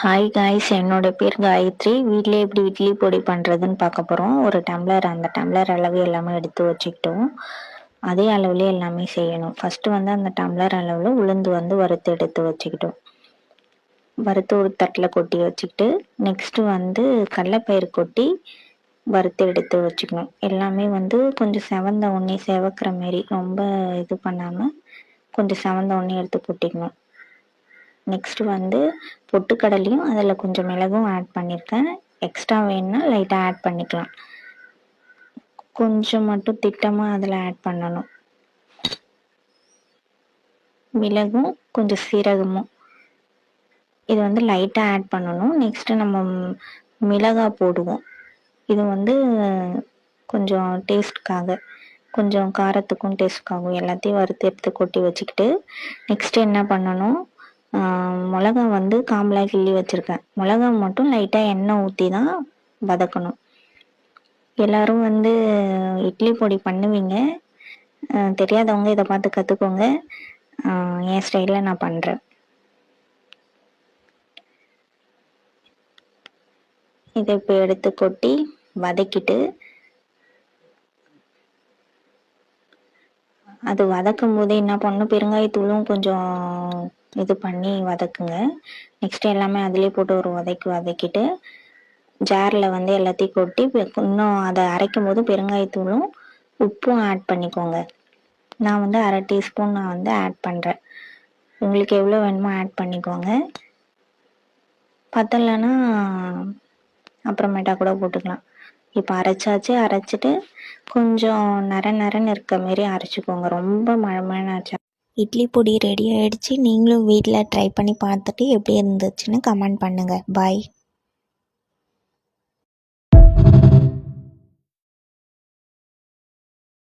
Hi guys, என்னோட பேர் காயத்ரி. வீட்டிலே எப்படி இட்லி பொடி பண்ணுறதுன்னு பார்க்க போகிறோம். ஒரு டம்ளர், அந்த டம்ளர் அளவு எல்லாமே எடுத்து வச்சுக்கிட்டோம். அதே அளவுலேயே எல்லாமே செய்யணும். ஃபஸ்ட்டு வந்து அந்த டம்ளர் அளவில் உளுந்து வந்து வறுத்து எடுத்து வச்சுக்கிட்டோம். வறுத்து ஒரு தட்டில் கொட்டி வச்சுக்கிட்டு, நெக்ஸ்ட்டு வந்து கடலைப்பயிறு கொட்டி வறுத்து எடுத்து வச்சுக்கணும். எல்லாமே வந்து கொஞ்சம் செவந்த உடனே செவக்கிற மாரி, ரொம்ப இது பண்ணாமல் கொஞ்சம் செவந்த உடனே எடுத்து கொட்டிக்கணும். நெக்ஸ்ட்டு வந்து பொட்டுக்கடலையும் அதில் கொஞ்சம் மிளகும் ஆட் பண்ணியிருக்கேன். எக்ஸ்ட்ரா வேணுன்னா லைட்டாக ஆட் பண்ணிக்கலாம். கொஞ்சம் மட்டும் திட்டமாக அதில் ஆட் பண்ணணும். மிளகும் கொஞ்சம் சீரகமும் இது வந்து லைட்டாக ஆட் பண்ணணும். நெக்ஸ்ட்டு நம்ம மிளகாய் போடுவோம். இது வந்து கொஞ்சம் டேஸ்ட்டுக்காக, கொஞ்சம் காரத்துக்கும் டேஸ்ட்டுக்காகவும் எல்லாத்தையும் வறுத்து எடுத்து கொட்டி வச்சுக்கிட்டு, நெக்ஸ்ட்டு என்ன பண்ணணும், மிளகா வந்து காம்பலாக கிள்ளி வச்சுருக்கேன். மிளகா மட்டும் லைட்டாக எண்ணெய் ஊற்றி தான் வதக்கணும். எல்லோரும் வந்து இட்லி பொடி பண்ணுவீங்க, தெரியாதவங்க இதை பார்த்து கற்றுக்கோங்க. என் ஸ்டைலில் நான் பண்ணுறேன். இதை இப்போ எடுத்து கொட்டி வதக்கிட்டு, அது வதக்கும் போதே என்ன பண்ணணும், பெருங்காயத்தூளும் கொஞ்சம் இது பண்ணி வதக்குங்க. நெக்ஸ்ட் எல்லாமே அதிலே போட்டு ஒரு வதக்கிட்டு ஜாரில் வந்து எல்லாத்தையும் கொட்டி இன்னும் அதை அரைக்கும் போது பெருங்காயத்தூளும் உப்பும் ஆட் பண்ணிக்கோங்க. நான் வந்து 1/2 டீஸ்பூன் நான் வந்து ஆட் பண்ணுறேன். உங்களுக்கு எவ்வளோ வேணுமோ ஆட் பண்ணிக்கோங்க. பத்தலைன்னா அப்புறமேட்டா கூட போட்டுக்கலாம். இப்போ அரைச்சிட்டு கொஞ்சம் நரன்னு இருக்க மாரி அரைச்சிக்கோங்க. ரொம்ப மழை அரைச்சா. இட்லி பொடி ரெடி ஆகிடுச்சு. நீங்களும் வீட்டில் ட்ரை பண்ணி பார்த்துட்டு எப்படி இருந்துச்சுன்னு கமெண்ட் பண்ணுங்கள். பாய்.